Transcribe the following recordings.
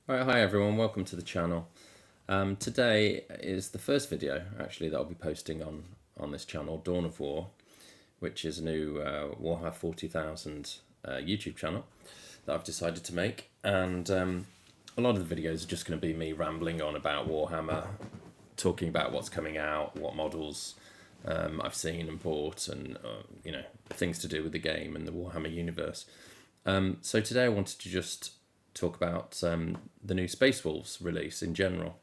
Alright, hi everyone, welcome to the channel. Today is the first video actually that I'll be posting on this channel, Dawn of War, which is a new Warhammer 40,000 YouTube channel that I've decided to make. And a lot of the videos are just going to be me rambling on about Warhammer, talking about what's coming out, what models I've seen and bought, and things to do with the game and the Warhammer universe. So today I wanted to just talk about the new Space Wolves release in general.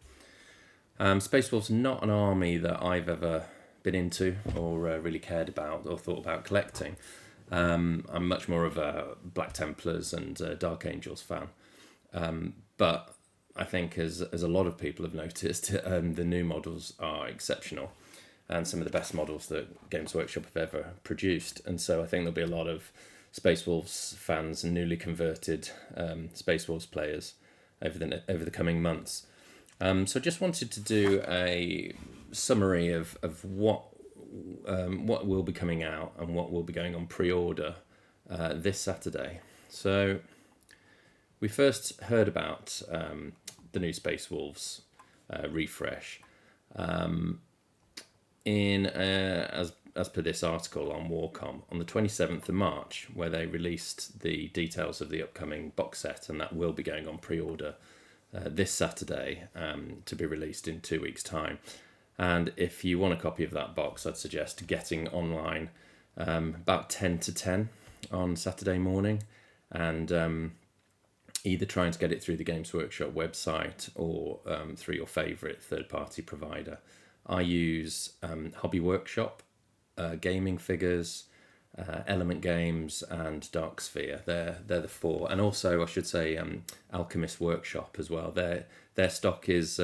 Space Wolves are not an army that I've ever been into or really cared about or thought about collecting. I'm much more of a Black Templars and Dark Angels fan. But I think as a lot of people have noticed, the new models are exceptional and some of the best models that Games Workshop have ever produced. And so I think there'll be a lot of Space Wolves fans and newly converted Space Wolves players over the coming months. So I just wanted to do a summary of what will be coming out and what will be going on pre-order this Saturday. So we first heard about the new Space Wolves refresh as per this article on Warcom on the 27th of March, where they released the details of the upcoming box set, and that will be going on pre-order this Saturday to be released in 2 weeks' time. And if you want a copy of that box, I'd suggest getting online about 10 to 10 on Saturday morning, and either trying to get it through the Games Workshop website or through your favourite third-party provider. I use Hobby Workshop, Gaming Figures, Element Games, and Dark Sphere. They're the four, and also I should say Alchemist Workshop as well. Their stock is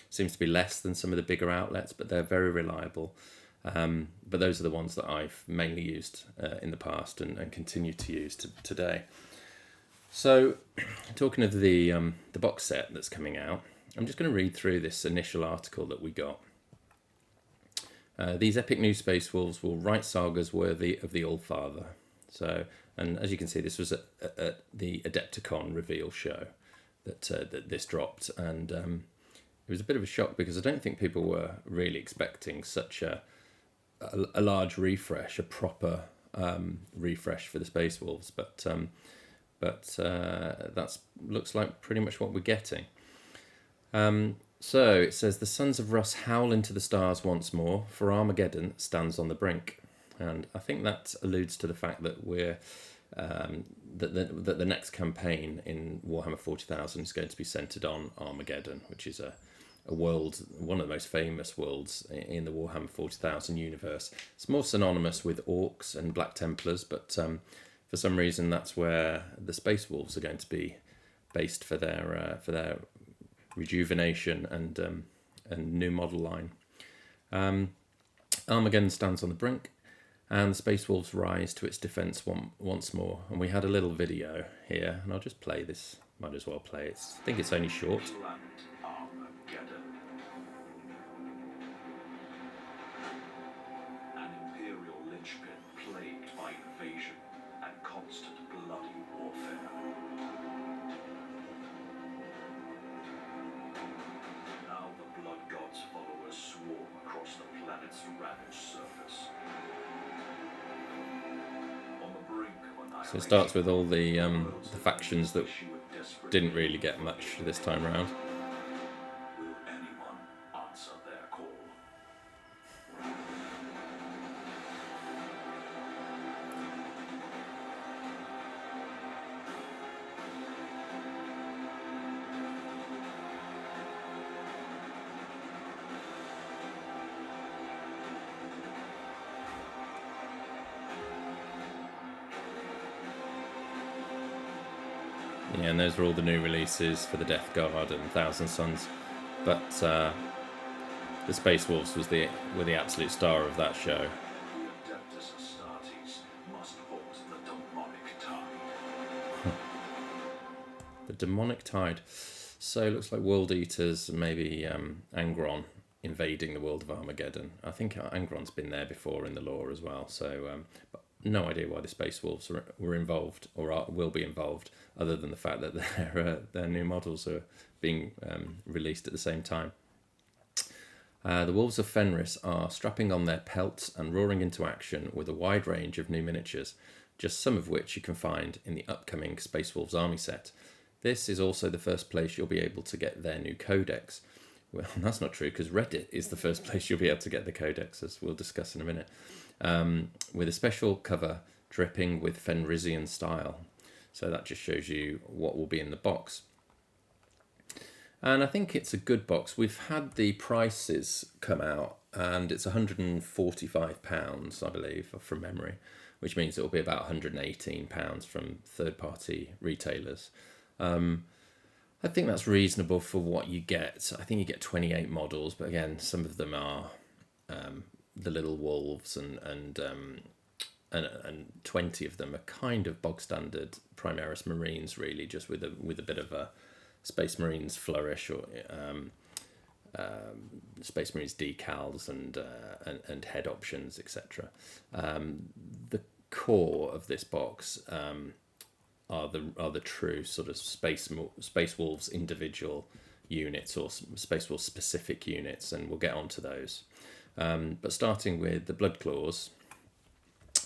seems to be less than some of the bigger outlets, but they're very reliable. But those are the ones that I've mainly used in the past and continue to use today. So, talking of the box set that's coming out, I'm just going to read through this initial article that we got. These epic new Space Wolves will write sagas worthy of the All-Father. So, and as you can see, this was at the Adepticon reveal show that this dropped, and it was a bit of a shock because I don't think people were really expecting such a large refresh, a proper refresh for the Space Wolves, but that looks like pretty much what we're getting. So it says, the sons of Russ howl into the stars once more, for Armageddon stands on the brink. And I think that alludes to the fact that we're that the next campaign in Warhammer 40,000 is going to be centered on Armageddon, which is a world, one of the most famous worlds in the Warhammer 40,000 universe. It's more synonymous with Orcs and Black Templars, but for some reason that's where the Space Wolves are going to be based for their rejuvenation and new model line. Armageddon stands on the brink, and the Space Wolves rise to its defence once more. And we had a little video here, and I'll just play this. Might as well play it. I think it's only short. An imperial linchpin plagued by invasion and constant bloody warfare. Now the blood god's followers swarm across the planet's ravaged surface. On the brink of annihilation, So it starts with all the factions that didn't really get much this time around. will anyone answer their call? Yeah, and those were all the new releases for the Death Guard and Thousand Suns. But the Space Wolves were the absolute star of that show. Adeptus Astartes must halt the demonic tide. The Demonic Tide. So it looks like World Eaters, maybe Angron invading the world of Armageddon. I think Angron's been there before in the lore as well. So but no idea why the Space Wolves were involved or will be involved, other than the fact that their new models are being released at the same time. The Wolves of Fenris are strapping on their pelts and roaring into action with a wide range of new miniatures, just some of which you can find in the upcoming Space Wolves army set. This is also the first place you'll be able to get their new codex. Well, that's not true, because Reddit is the first place you'll be able to get the codex, as we'll discuss in a minute, with a special cover dripping with Fenrisian style. So that just shows you what will be in the box. And I think it's a good box. We've had the prices come out, and it's £145, I believe, from memory, which means it will be about £118 from third-party retailers. I think that's reasonable for what you get. I think you get 28 models, but again, some of them are the little wolves, and 20 of them are kind of bog standard Primaris Marines, really, just with a bit of a Space Marines flourish, or Space Marines decals and head options, etc. The core of this box are the true sort of Space Wolves individual units, or Space Wolves specific units, and we'll get onto those. But starting with the Bloodclaws,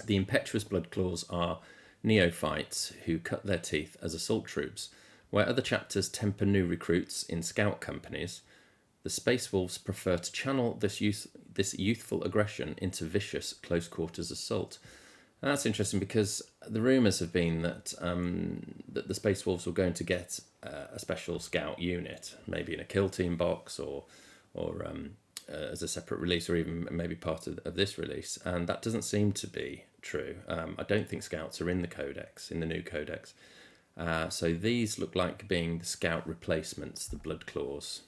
the impetuous Bloodclaws are neophytes who cut their teeth as assault troops. Where other chapters temper new recruits in scout companies, the Space Wolves prefer to channel this youthful aggression into vicious close quarters assault. And that's interesting, because the rumours have been that that the Space Wolves were going to get a special scout unit, maybe in a kill team box, or as a separate release, or even maybe part of this release. And that doesn't seem to be true. I don't think scouts are in the new codex. So these look like being the scout replacements, the Bloodclaws,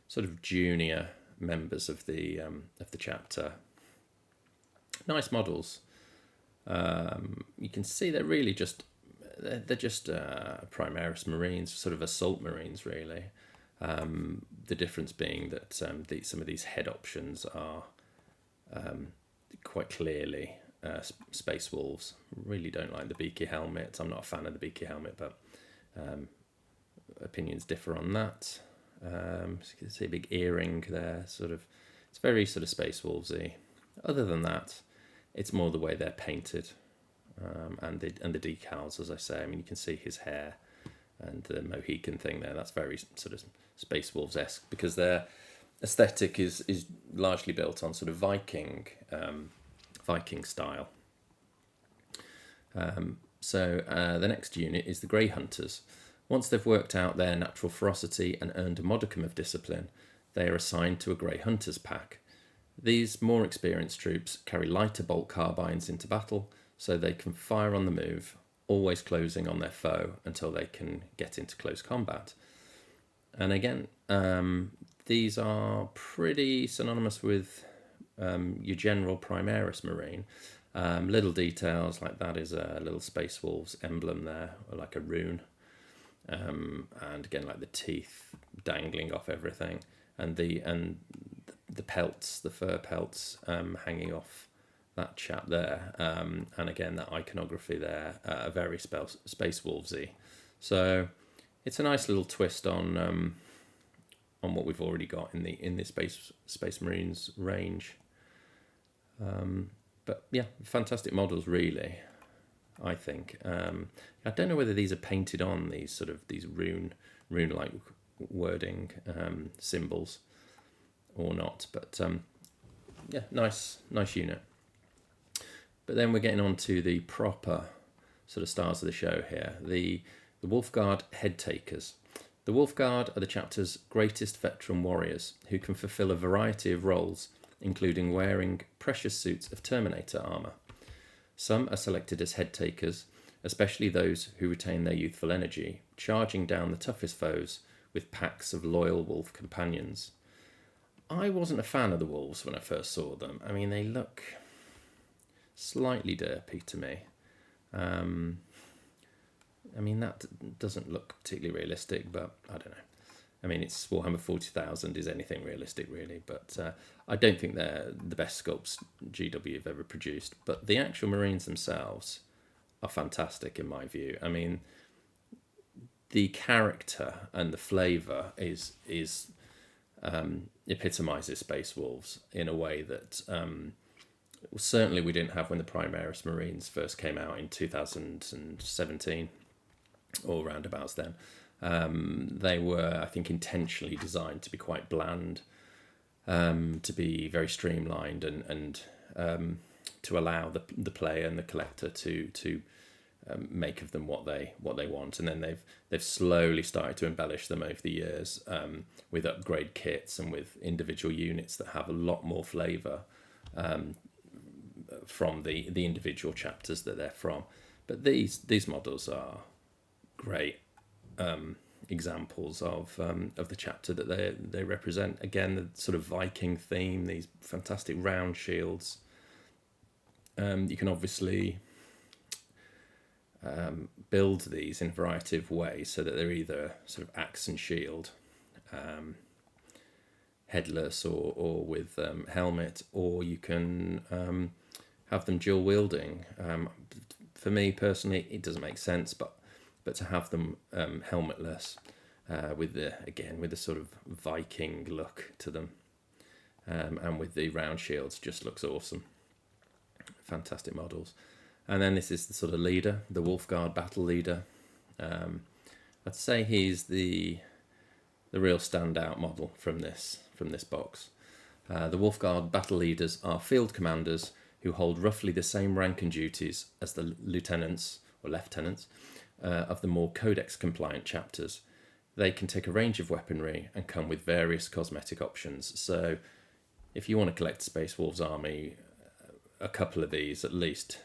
sort of junior members of the chapter. Nice models. You can see they're really just Primaris Marines, sort of assault Marines, really. The difference being that some of these head options are quite clearly Space Wolves. Really don't like the beaky helmet. I'm not a fan of the beaky helmet, but opinions differ on that. So you can see a big earring there. It's very sort of Space Wolvesy. Other than that, it's more the way they're painted, and the decals, as I say. I mean, you can see his hair and the Mohican thing there. That's very sort of Space Wolves-esque, because their aesthetic is largely built on sort of Viking style. So the next unit is the Grey Hunters. Once they've worked out their natural ferocity and earned a modicum of discipline, they are assigned to a Grey Hunters pack. These more experienced troops carry lighter bolt carbines into battle, so they can fire on the move, always closing on their foe until they can get into close combat. And again, these are pretty synonymous with your general Primaris Marine. Little details like that is a little Space Wolves emblem there, or like a rune. And again, like the teeth dangling off everything, and the pelts, the fur pelts, hanging off that chap there, and again that iconography there, very Space Wolvesy. So it's a nice little twist on what we've already got in the Space Marines range. But yeah, fantastic models, really. I think. I don't know whether these are painted on, these rune-like wording symbols, or not. But yeah, nice unit. But then we're getting on to the proper sort of stars of the show here, the Wolfguard Head Takers. The Wolfguard are the chapter's greatest veteran warriors, who can fulfill a variety of roles, including wearing precious suits of Terminator armour. Some are selected as head takers, especially those who retain their youthful energy, charging down the toughest foes with packs of loyal wolf companions. I wasn't a fan of the wolves when I first saw them. I mean, they look slightly derpy to me. I mean, that doesn't look particularly realistic, but I don't know. I mean, it's Warhammer 40,000 is anything realistic, really, but I don't think they're the best sculpts GW have ever produced. But the actual Marines themselves are fantastic, in my view. I mean, the character and the flavour is epitomizes Space Wolves in a way that certainly we didn't have when the Primaris Marines first came out in 2017 or roundabouts then. They were, I think, intentionally designed to be quite bland, to be very streamlined, and to allow the player and the collector to make of them what they want. And then they've slowly started to embellish them over the years, with upgrade kits and with individual units that have a lot more flavour from the individual chapters that they're from. But these models are great examples of the chapter that they represent. Again, the sort of Viking theme, these fantastic round shields. You can obviously build these in a variety of ways so that they're either sort of axe and shield, headless or with helmet, or you can have them dual wielding. For me personally, it doesn't make sense, but to have them helmetless, with the sort of Viking look to them, and with the round shields, just looks awesome. Fantastic models. And then this is the sort of leader, the Wolfguard battle leader. I'd say he's the real standout model from this box. The Wolfguard battle leaders are field commanders who hold roughly the same rank and duties as the lieutenants or lieutenants of the more codex compliant chapters. They can take a range of weaponry and come with various cosmetic options. So if you want to collect Space Wolves army, a couple of these, at least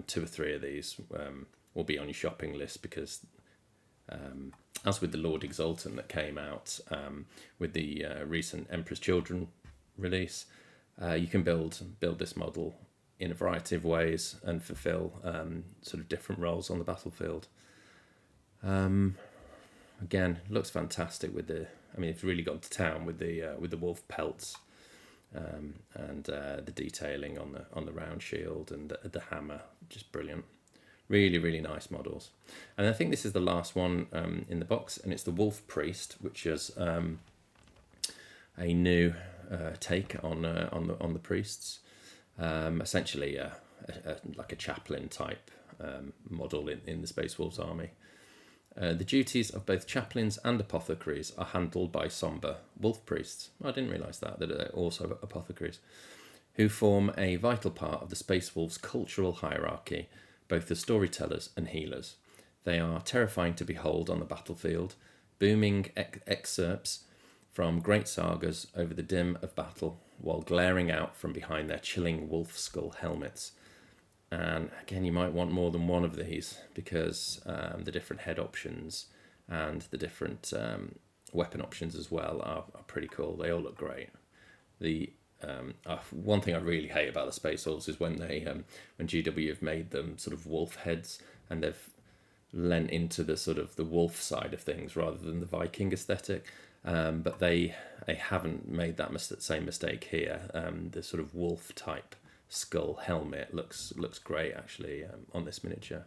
2 or 3 of these, will be on your shopping list, because as with the Lord Exultant that came out with the recent Emperor's Children release, you can build this model in a variety of ways and fulfill sort of different roles on the battlefield. Again, looks fantastic with it's really gone to town with the wolf pelts. And the detailing on the round shield and the hammer, just brilliant. Really, really nice models. And I think this is the last one in the box, and it's the Wolf Priest, which is a new take on the priests. Essentially, like a chaplain type model in the Space Wolves army. The duties of both chaplains and apothecaries are handled by sombre wolf priests. I didn't realise that they're also apothecaries, who form a vital part of the Space Wolves' cultural hierarchy, both as storytellers and healers. They are terrifying to behold on the battlefield, booming excerpts from great sagas over the dim of battle, while glaring out from behind their chilling wolf skull helmets. And again, you might want more than one of these, because the different head options and the different weapon options as well are pretty cool. They all look great. One thing I really hate about the Space Wolves is when GW have made them sort of wolf heads, and they've lent into the sort of the wolf side of things rather than the Viking aesthetic. But they haven't made that same mistake here. The sort of wolf type skull helmet looks great actually on this miniature.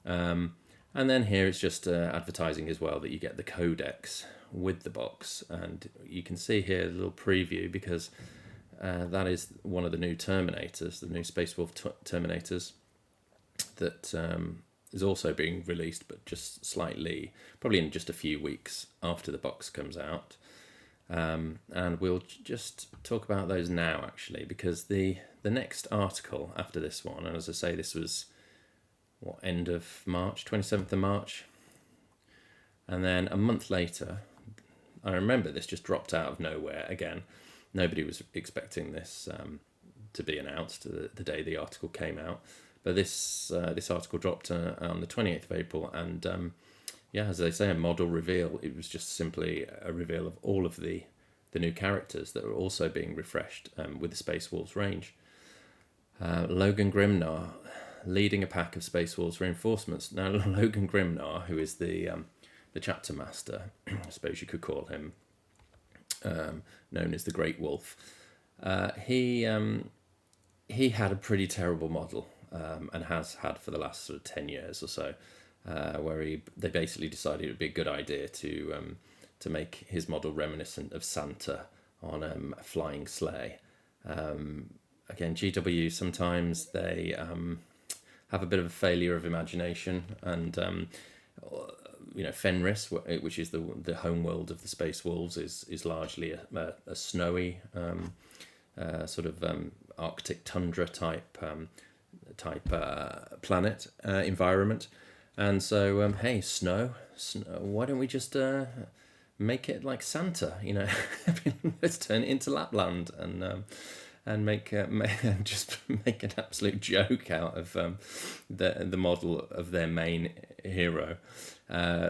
And then here it's just advertising as well that you get the codex with the box, and you can see here a little preview, because that is one of the new Terminators, the new Space Wolf Terminators, that is also being released, but just slightly, probably in just a few weeks after the box comes out. And we'll just talk about those now, actually, because the next article after this one, and as I say, this was end of March, 27th of March, and then a month later, I remember this just dropped out of nowhere again. Nobody was expecting this to be announced the day the article came out, but this article dropped on the 28th of April, and as they say, a model reveal. It was just simply a reveal of all of the new characters that are also being refreshed with the Space Wolves range. Logan Grimnar leading a pack of Space Wolves reinforcements. Now, Logan Grimnar, who is the the chapter master, I suppose you could call him, known as the Great Wolf. He had a pretty terrible model, and has had for the last sort of 10 years or so, where they basically decided it would be a good idea to make his model reminiscent of Santa on a flying sleigh. Again, GW, sometimes they have a bit of a failure of imagination, and Fenris, which is the home world of the Space Wolves, is largely a snowy sort of Arctic tundra type planet environment, and so hey, snow, why don't we just make it like Santa? Let's turn it into Lapland and just make an absolute joke out of the model of their main hero.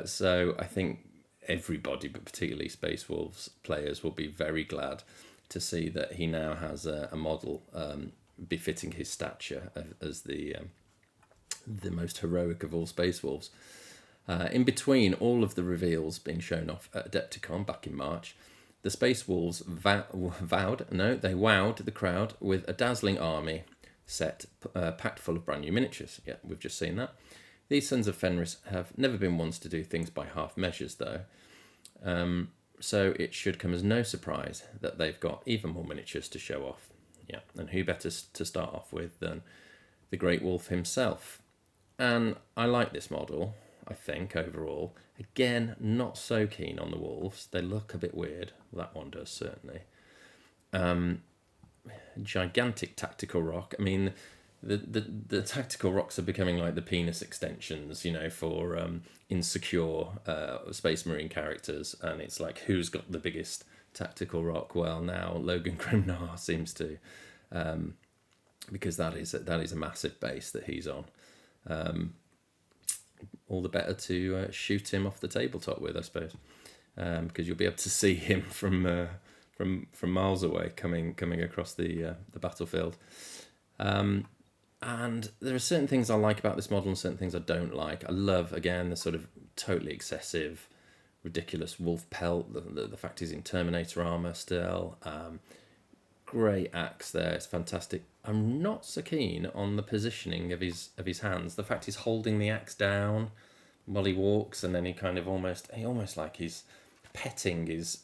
So I think everybody, but particularly Space Wolves players, will be very glad to see that he now has a model befitting his stature as the most heroic of all Space Wolves. In between all of the reveals being shown off at Adepticon back in March, the Space Wolves wowed the crowd with a dazzling army set packed full of brand new miniatures. Yeah, we've just seen that. These Sons of Fenris have never been ones to do things by half measures, though. So it should come as no surprise that they've got even more miniatures to show off. Yeah, and who better to start off with than the Great Wolf himself? And I like this model, I think, overall. Again, not so keen on the wolves. They look a bit weird. That one does, certainly. Gigantic tactical rock. I mean, the tactical rocks are becoming like the penis extensions, for insecure Space Marine characters. And it's like, who's got the biggest tactical rock? Well, now Logan Grimnar seems to, because that is a massive base that he's on. All the better to shoot him off the tabletop with, I suppose, because you'll be able to see him from miles away coming across the battlefield. And there are certain things I like about this model and certain things I don't like. I love, again, the sort of totally excessive, ridiculous wolf pelt. The fact he's in Terminator armor still. Great axe there. It's fantastic. I'm not so keen on the positioning of his hands. The fact he's holding the axe down while he walks, and then he almost like he's petting his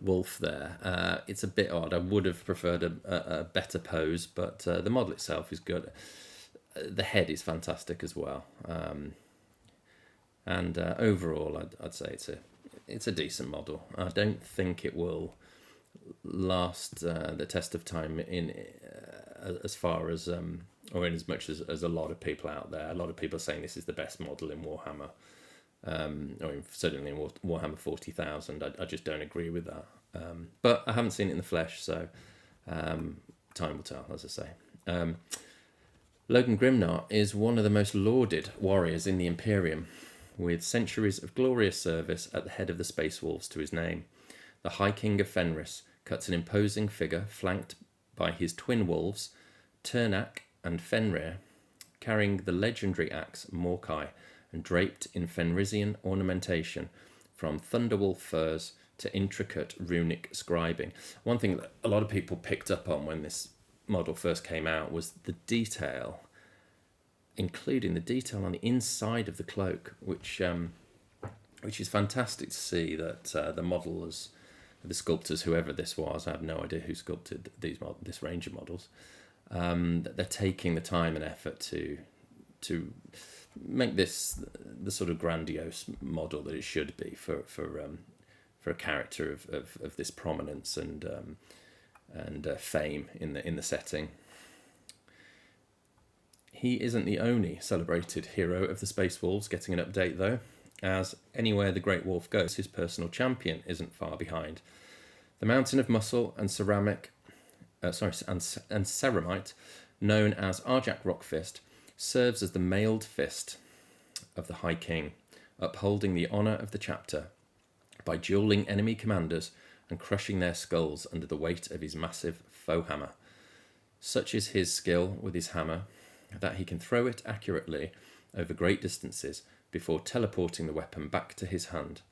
wolf there. It's a bit odd. I would have preferred a better pose, but the model itself is good. The head is fantastic as well. And overall, I'd say it's a decent model. I don't think it will last the test of time in as far as or in as much as a lot of people out there. A lot of people are saying this is the best model in Warhammer, or certainly in Warhammer 40,000. I just don't agree with that. But I haven't seen it in the flesh, so time will tell, as I say. Logan Grimnar is one of the most lauded warriors in the Imperium, with centuries of glorious service at the head of the Space Wolves to his name. The High King of Fenris cuts an imposing figure flanked by his twin wolves, Turnak and Fenrir, carrying the legendary axe Morkai and draped in Fenrisian ornamentation, from thunderwolf furs to intricate runic scribing. One thing that a lot of people picked up on when this model first came out was the detail, including the detail on the inside of the cloak, which is fantastic to see that the modelers, the sculptors, whoever this was, I have no idea who sculpted this range of models, that they're taking the time and effort to make this the sort of grandiose model that it should be for a character of this prominence and fame in the setting. He isn't the only celebrated hero of the Space Wolves getting an update, though, as anywhere the Great Wolf goes, his personal champion isn't far behind. The mountain of muscle and ceramite, known as Arjak Rockfist, serves as the mailed fist of the High King, upholding the honour of the chapter by duelling enemy commanders and crushing their skulls under the weight of his massive foe hammer. Such is his skill with his hammer that he can throw it accurately over great distances, before teleporting the weapon back to his hand,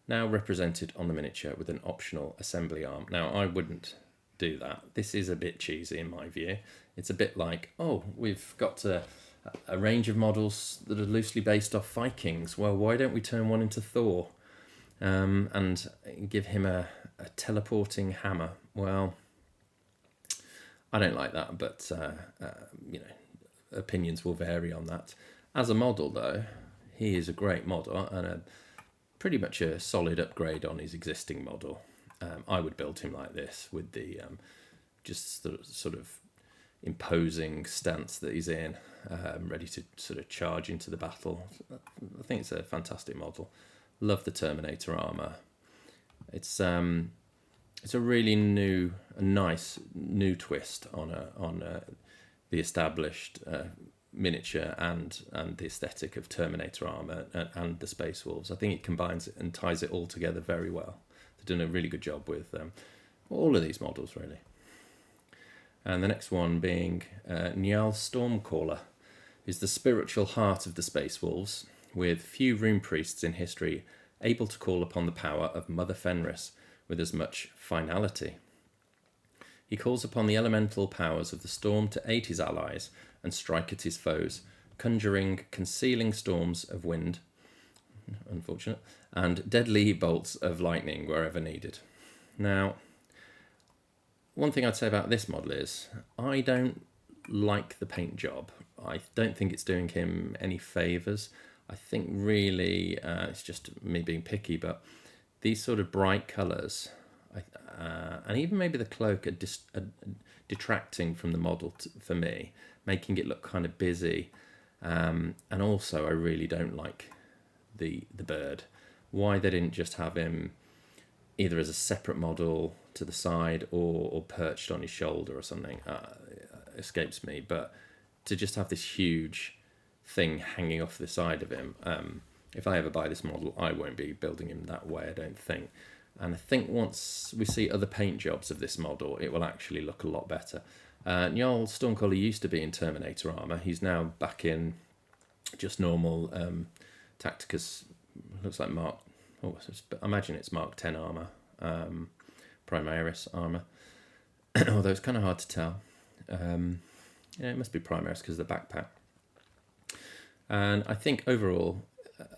now represented on the miniature with an optional assembly arm. Now, I wouldn't do that. This is a bit cheesy in my view. It's a bit like, oh, we've got a range of models that are loosely based off Vikings. Well, why don't we turn one into Thor and give him a teleporting hammer? Well, I don't like that, but opinions will vary on that. As a model, though, he is a great model and pretty much a solid upgrade on his existing model. I would build him like this with the just the sort of imposing stance that he's in, ready to sort of charge into the battle. I think it's a fantastic model. Love the Terminator armor. It's a really nice new twist on the established miniature and the aesthetic of Terminator armor and the Space Wolves. I think it combines it and ties it all together very well. They've done a really good job with all of these models, really. And the next one being Njal Stormcaller, who's the spiritual heart of the Space Wolves, with few rune priests in history able to call upon the power of Mother Fenris with as much finality. He calls upon the elemental powers of the storm to aid his allies and strike at his foes, conjuring concealing storms of wind, unfortunate, and deadly bolts of lightning wherever needed. Now, one thing I'd say about this model is I don't like the paint job. I don't think it's doing him any favours. I think really it's just me being picky, but these sort of bright colours, and even maybe the cloak are detracting from the model for me, making it look kind of busy. And also I really don't like the bird. Why they didn't just have him either as a separate model to the side or perched on his shoulder or something escapes me. But to just have this huge thing hanging off the side of him, if I ever buy this model, I won't be building him that way, I don't think. And I think once we see other paint jobs of this model, it will actually look a lot better. Njal Stormcaller used to be in Terminator armour. He's now back in just normal Tacticus, looks like Mark, I imagine it's Mark 10 armour, Primaris armour, although it's kind of hard to tell. It must be Primaris because of the backpack. And I think overall,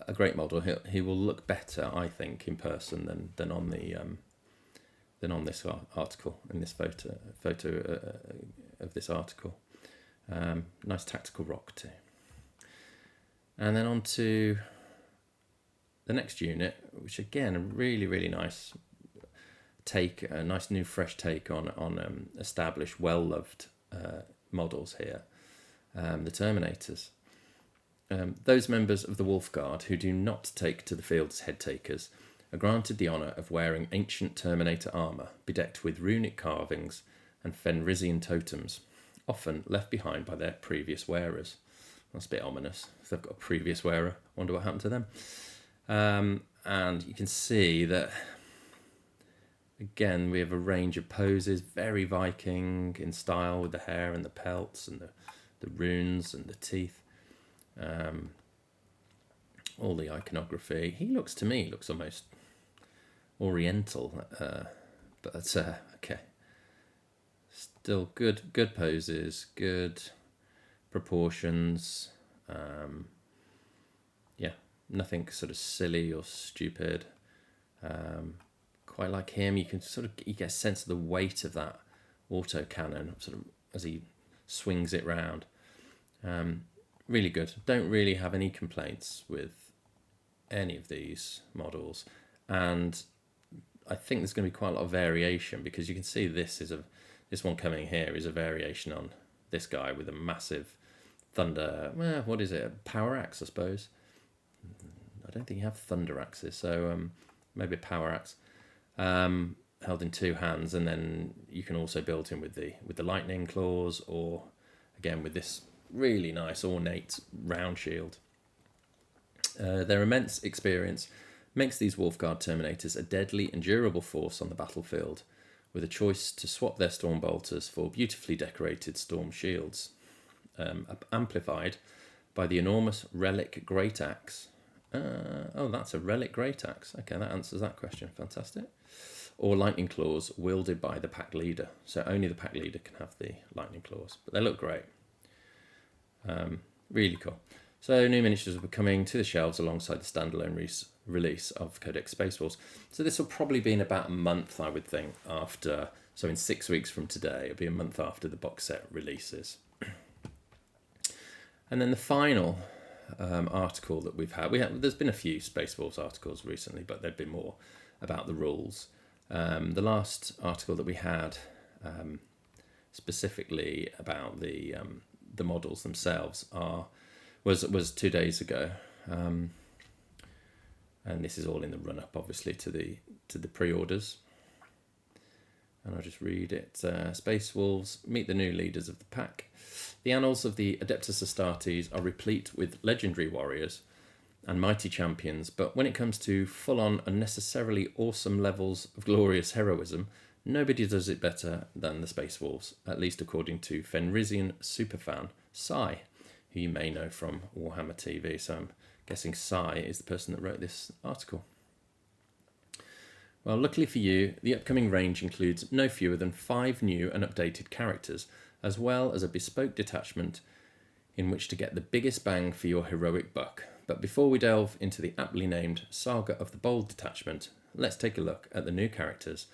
a great model. He will look better, I think, in person than on this article, in this photo of this article. Nice tactical rock too. And then on to the next unit, which again a really, really nice take, a nice new fresh take on established, well loved models here. The Terminators. Those members of the Wolf Guard who do not take to the field as head takers are granted the honour of wearing ancient Terminator armour bedecked with runic carvings and Fenrisian totems, often left behind by their previous wearers. That's a bit ominous. If they've got a previous wearer, wonder what happened to them. And you can see that, again, we have a range of poses, very Viking in style with the hair and the pelts and the runes and the teeth. All the iconography. He looks almost oriental, but okay. Still good poses, good proportions. Nothing sort of silly or stupid. Quite like him, you get a sense of the weight of that autocannon sort of as he swings it round. Really good. Don't really have any complaints with any of these models, and I think there's going to be quite a lot of variation because you can see this one coming here is a variation on this guy with a massive thunder. Well, what is it? A power axe, I suppose. I don't think you have thunder axes, so maybe a power axe held in two hands, and then you can also build him with the lightning claws, or again with this really nice ornate round shield. Their immense experience makes these Wolfguard Terminators a deadly and durable force on the battlefield, with a choice to swap their storm bolters for beautifully decorated storm shields, amplified by the enormous relic great axe, Oh, that's a relic great axe. Okay, that answers that question. Fantastic. Or lightning claws wielded by the pack leader. So only the pack leader can have the lightning claws, but they look great. Really cool. So new miniatures will be coming to the shelves alongside the standalone release of Codex Space Wolves. So this will probably be in about a month, I would think, after. So in 6 weeks from today, it'll be a month after the box set releases. And then the final article that we've had, there's been a few Space Wolves articles recently, but there've been more about the rules. The last article that we had specifically about the models themselves was 2 days ago, and this is all in the run up, obviously, to the pre-orders. And I'll just read it. Space Wolves meet the new leaders of the pack. The annals of the Adeptus Astartes are replete with legendary warriors and mighty champions, but when it comes to full-on, unnecessarily awesome levels of glorious heroism, nobody does it better than the Space Wolves, at least according to Fenrisian superfan Sai, who you may know from Warhammer TV. So I'm guessing Sai is the person that wrote this article. Well, luckily for you, the upcoming range includes no fewer than 5 new and updated characters, as well as a bespoke detachment in which to get the biggest bang for your heroic buck. But before we delve into the aptly named Saga of the Bold detachment, let's take a look at the new characters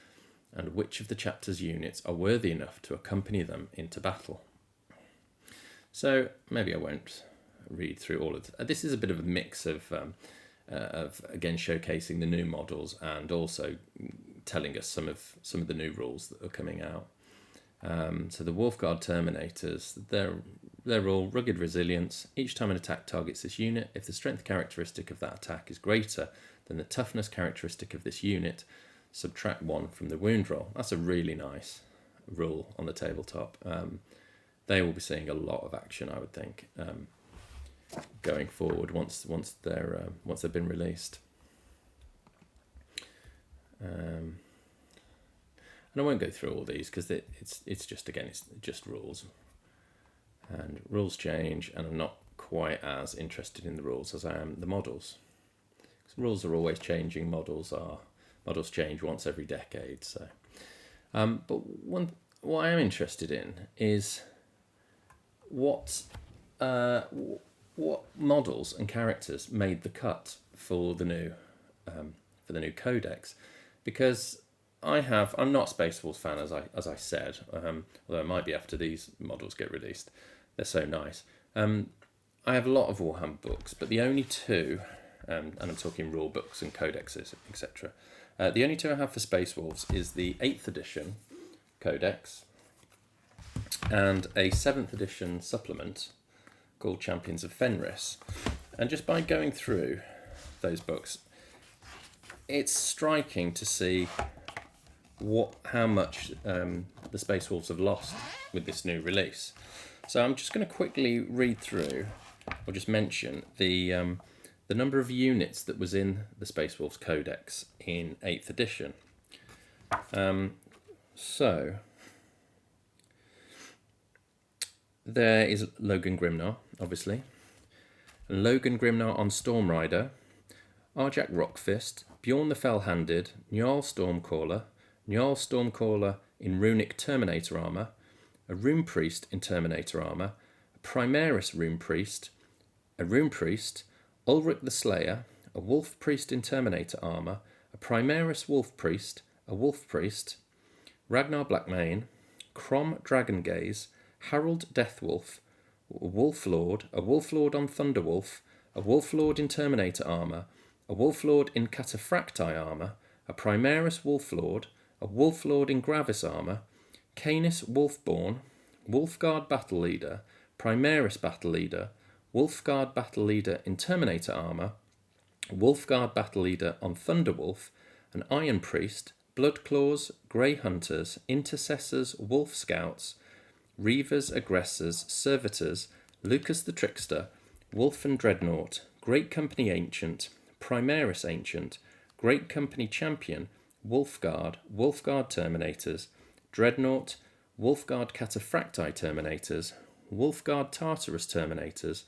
and which of the chapter's units are worthy enough to accompany them into battle. So maybe I won't read through all of it. This is a bit of a mix of again showcasing the new models and also telling us some of the new rules that are coming out. So the Wolfguard Terminators, they're all rugged resilience. Each time an attack targets this unit, if the strength characteristic of that attack is greater than the toughness characteristic of this unit, subtract 1 from the wound roll. That's a really nice rule on the tabletop. They will be seeing a lot of action, I would think, going forward once they've been released. And I won't go through all these because it's just rules, and rules change, and I'm not quite as interested in the rules as I am the models. Rules are always changing. Models change once every decade. So, but what I am interested in is what models and characters made the cut for the new codex, because I'm not a Space Wolves fan, as I said, although it might be after these models get released. They're so nice. I have a lot of Warhammer books, but the only two, and I'm talking rule books and codexes, etc. The only two I have for Space Wolves is the 8th edition codex and a 7th edition supplement called Champions of Fenris. And just by going through those books, it's striking to see how much the Space Wolves have lost with this new release. So I'm just going to quickly read through, or just mention the number of units that was in the Space Wolves Codex in 8th edition. So there is Logan Grimnar, obviously. Logan Grimnar on Storm Rider, Arjak Rockfist, Bjorn the Fell-Handed, Njal Stormcaller, Njal Stormcaller in Runic Terminator armour, a Rune Priest in Terminator armour, a Primaris Rune Priest, a Rune Priest, Ulrich the Slayer, a Wolf Priest in Terminator armour, a Primaris Wolf Priest, a Wolf Priest, Ragnar Blackmane, Crom Dragongaze, Harold Deathwolf, a Wolf Lord on Thunderwolf, a Wolf Lord in Terminator armour, a Wolf Lord in Cataphracti armour, a Primaris Wolf Lord, a Wolf Lord in Gravis armour, Canis Wolfborn, Wolfguard Battle Leader, Primaris Battle Leader, Wolfguard Battle Leader in Terminator armour, Wolfguard Battle Leader on Thunderwolf, an Iron Priest, Bloodclaws, Grey Hunters, Intercessors, Wolf Scouts, Reavers, Aggressors, Servitors, Lucas the Trickster, Wolf and Dreadnought, Great Company Ancient, Primaris Ancient, Great Company Champion, Wolfguard, Wolfguard Terminators, Dreadnought, Wolfguard Cataphracti Terminators, Wolfguard Tartarus Terminators,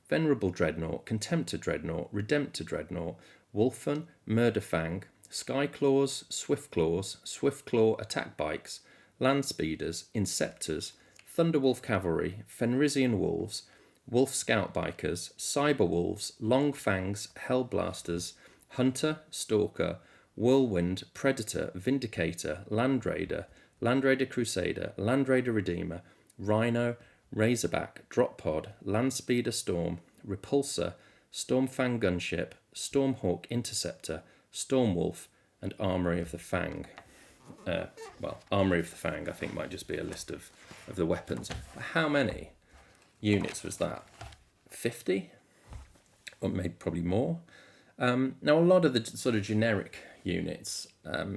Venerable Dreadnought, Contemptor Dreadnought, Redemptor Dreadnought, Wolfen, Murderfang, Skyclaws, Swiftclaw attack bikes, Land Speeders, Inceptors, Thunderwolf Cavalry, Fenrisian Wolves, Wolf Scout Bikers, Cyber Wolves, Long Fangs, Hellblasters, Hunter, Stalker, Whirlwind, Predator, Vindicator, Land Raider Crusader, Land Raider Redeemer, Rhino, Razorback, Drop Pod, Land Speeder Storm, Repulsor, Stormfang Gunship, Stormhawk Interceptor, Stormwolf, and Armory of the Fang. Armory of the Fang, I think, might just be a list of the weapons. How many units was that? 50? Or maybe probably more? Now, a lot of the sort of generic units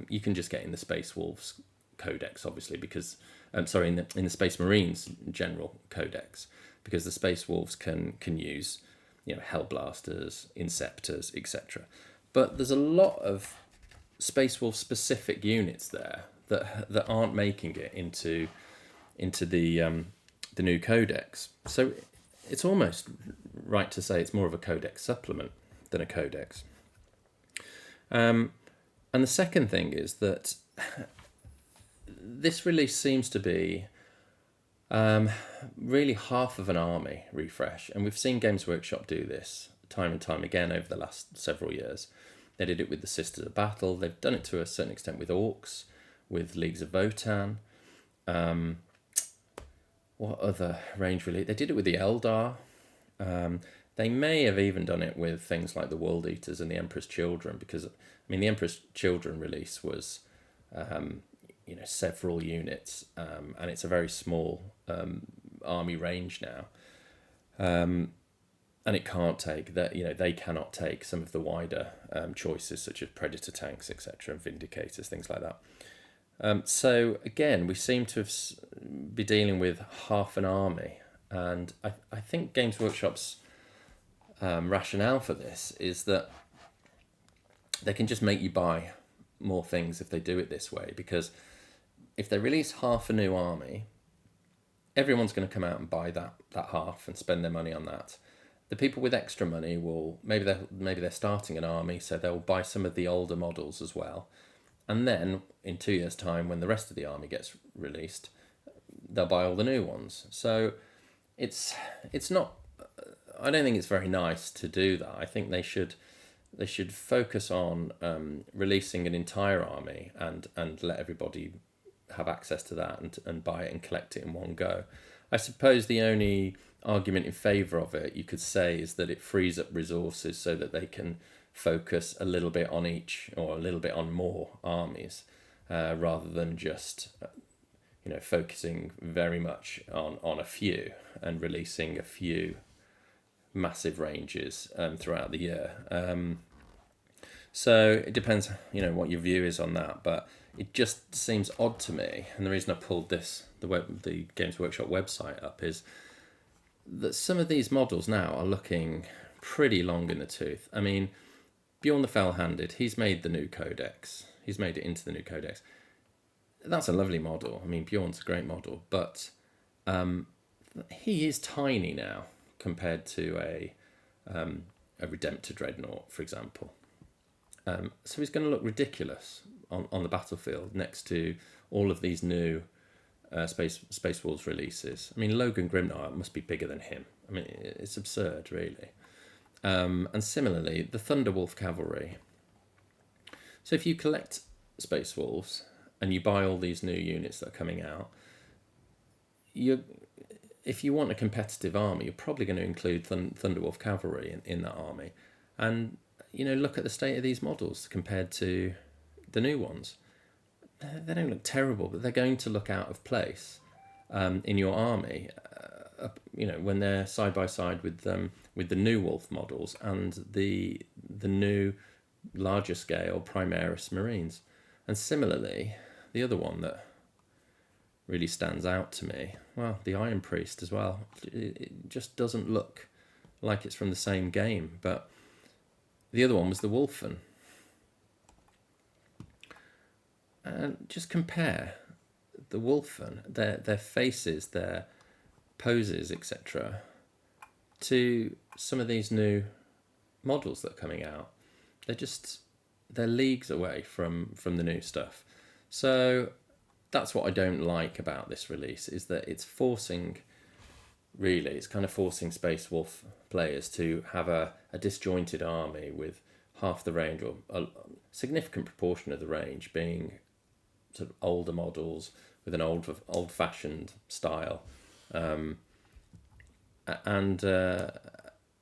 you can just get in the Space Wolves Codex, obviously, because in the Space Marines general Codex, because the Space Wolves can use, Hellblasters, Inceptors, etc. But there's a lot of Space Wolf specific units there that aren't making it into the new Codex. So it's almost right to say it's more of a Codex supplement than a Codex. And the second thing is that this release seems to be really half of an army refresh, and we've seen Games Workshop do this time and time again over the last several years. They did it with the Sisters of Battle. They've done it to a certain extent with Orcs, with Leagues of Votan. What other range release? They did it with the Eldar. They may have even done it with things like the World Eaters and the Emperor's Children, because the Emperor's Children release was several units, and it's a very small army range now, and it can't take that. They cannot take some of the wider choices such as Predator tanks, etc., and Vindicators, things like that. So again, we seem to be dealing with half an army, and I think Games Workshop's rationale for this is that they can just make you buy more things if they do it this way, because if they release half a new army, everyone's going to come out and buy that half and spend their money on that. The people with extra money will maybe they're starting an army, so they'll buy some of the older models as well, and then in 2 years' time, when the rest of the army gets released, they'll buy all the new ones. So it's not. I don't think it's very nice to do that. I think they should focus on releasing an entire army and let everybody have access to that and buy it and collect it in one go. I suppose the only argument in favour of it, you could say, is that it frees up resources so that they can focus a little bit on each, or a little bit on more armies, rather than just focusing very much on a few and releasing a few massive ranges throughout the year. So it depends, what your view is on that, but it just seems odd to me. And the reason I pulled the Games Workshop website up is that some of these models now are looking pretty long in the tooth. Bjorn the Fell-Handed, he's made the new Codex. He's made it into the new Codex. That's a lovely model. Bjorn's a great model, but he is tiny now compared to a Redemptor Dreadnought, for example. So he's going to look ridiculous on the battlefield next to all of these new Space Wolves releases. Logan Grimnar must be bigger than him. It's absurd, really. And similarly, the Thunderwolf Cavalry. So if you collect Space Wolves and you buy all these new units that are coming out, if you want a competitive army, you're probably going to include Thunderwolf Cavalry in that army. And look at the state of these models compared to the new ones. They don't look terrible, but they're going to look out of place in your army. When they're side by side with the new Wolf models and the new larger scale Primaris Marines. And similarly, the other one that really stands out to me, well, the Iron Priest as well. It just doesn't look like it's from the same game, but the other one was the Wolfen. And just compare the Wolfen, their faces, their poses, etc., to some of these new models that are coming out, they're leagues away from the new stuff. So that's what I don't like about this release, is that it's kind of forcing Space Wolf players to have a disjointed army with half the range, or a significant proportion of the range being sort of older models with an old-fashioned style. And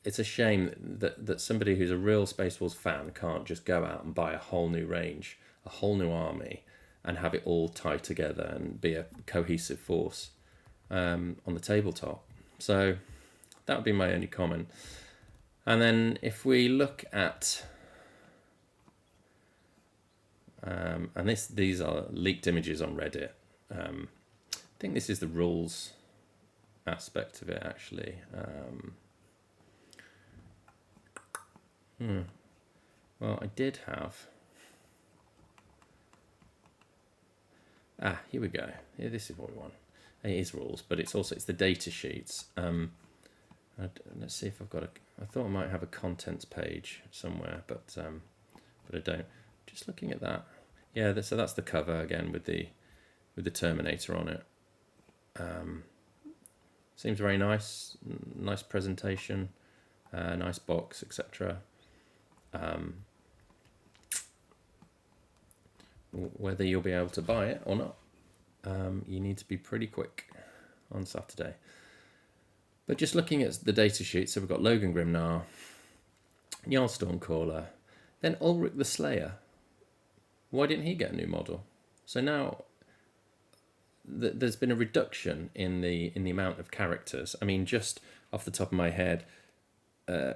it's a shame that somebody who's a real Space Wolves fan can't just go out and buy a whole new range, a whole new army, and have it all tied together and be a cohesive force on the tabletop. So that would be my only comment. And then if we look at, and these are leaked images on Reddit. I think this is the rules aspect of it, actually. Well, I did have... here we go. Yeah, this is what we want. It is rules, but it's the data sheets. Let's see if I've got I thought I might have a contents page somewhere, but I don't. Just looking at that. Yeah, so that's the cover again with the Terminator on it. Seems very nice. Nice presentation. Nice box, etc. Whether you'll be able to buy it or not, you need to be pretty quick on Saturday. But just looking at the data sheet, so we've got Logan Grimnar, Jarl Stormcaller, then Ulrich the Slayer. Why didn't he get a new model? So now there's been a reduction in the amount of characters. I mean, just off the top of my head,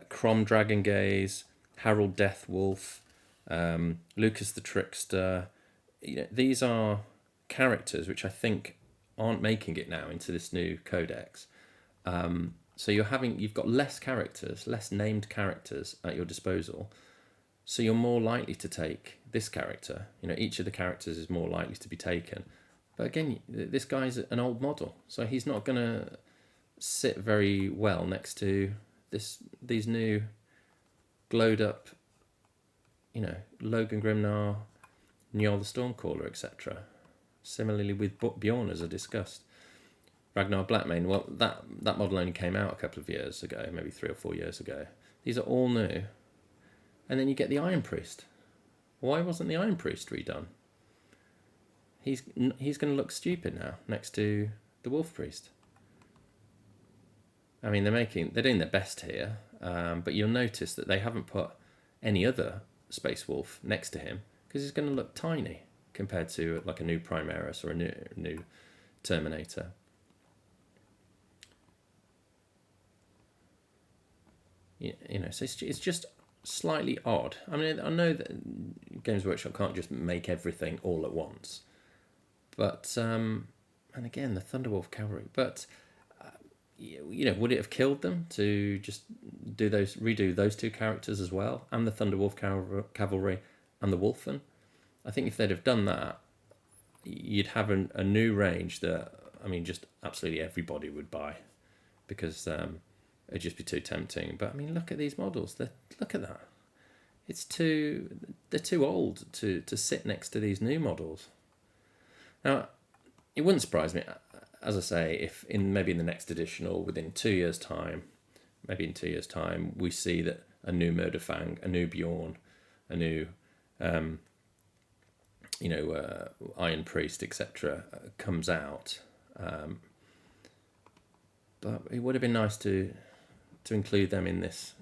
Crom Dragongaze, Harold Deathwolf, Lucas the Trickster. These are characters which I think aren't making it now into this new codex. So you've got less characters, less named characters at your disposal. So you're more likely to take this character. Each of the characters is more likely to be taken. But again, this guy's an old model, so he's not going to sit very well next to these new glowed up, Logan Grimnar, Njal the Stormcaller, etc. Similarly with Bjorn, as I discussed. Ragnar Blackmane, well, that model only came out a couple of years ago, maybe 3 or 4 years ago. These are all new. And then you get the Iron Priest. Why wasn't the Iron Priest redone? He's going to look stupid now next to the Wolf Priest. I mean, they're doing their best here, but you'll notice that they haven't put any other Space Wolf next to him, because he's going to look tiny compared to like a new Primaris or a new Terminator. So it's just slightly odd. I mean, I know that Games Workshop can't just make everything all at once, but and again, the Thunderwolf Cavalry. But would it have killed them to just redo those two characters as well, and the Thunderwolf Cavalry and the Wolfen? I think if they'd have done that, you'd have a new range that, I mean, just absolutely everybody would buy, because it'd just be too tempting. But I mean, look at these models. Look at that. They're too old to sit next to these new models. Now, it wouldn't surprise me, as I say, if maybe in the next edition or within 2 years' time, we see that a new Murderfang, a new Bjorn, a new Iron Priest, etc., comes out. But it would have been nice to include them in this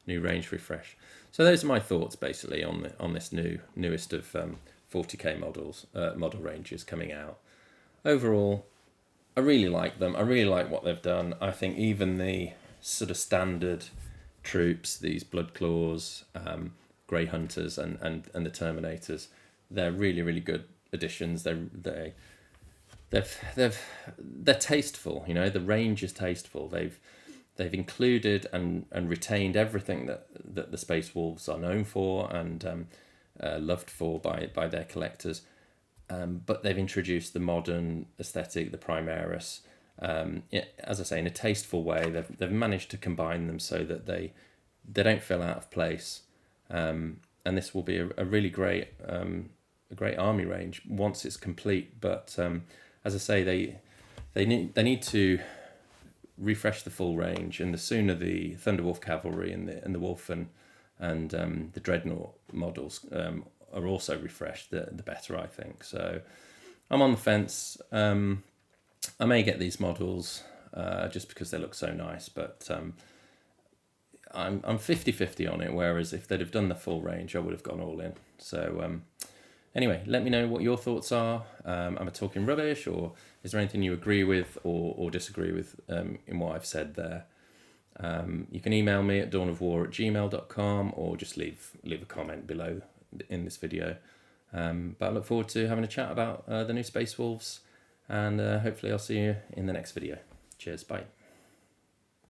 new range refresh. So those are my thoughts basically on this newest of 40k model ranges coming out. Overall, I really like them. I really like what they've done. I think even the sort of standard troops, these Bloodclaws, Grey Hunters, and the Terminators, they're really, really good additions. They're tasteful. The range is tasteful. They've included and retained everything that the Space Wolves are known for and loved for by their collectors. But they've introduced the modern aesthetic, the Primaris, as I say, in a tasteful way. They've managed to combine them so that they don't feel out of place, and this will be a really great army range once it's complete. But as I say, they need to refresh the full range, and the sooner the Thunderwolf cavalry and the Wolf and the Dreadnought models are also refreshed, the better, I think. So I'm on the fence. I may get these models just because they look so nice, but I'm 50-50 on it, whereas if they'd have done the full range, I would have gone all in. So anyway, let me know what your thoughts are. Am I talking rubbish, or is there anything you agree with or disagree with in what I've said there? You can email me at dawnofwar@gmail.com, or just leave a comment below in this video. But I look forward to having a chat about the new Space Wolves, and hopefully I'll see you in the next video. Cheers, bye.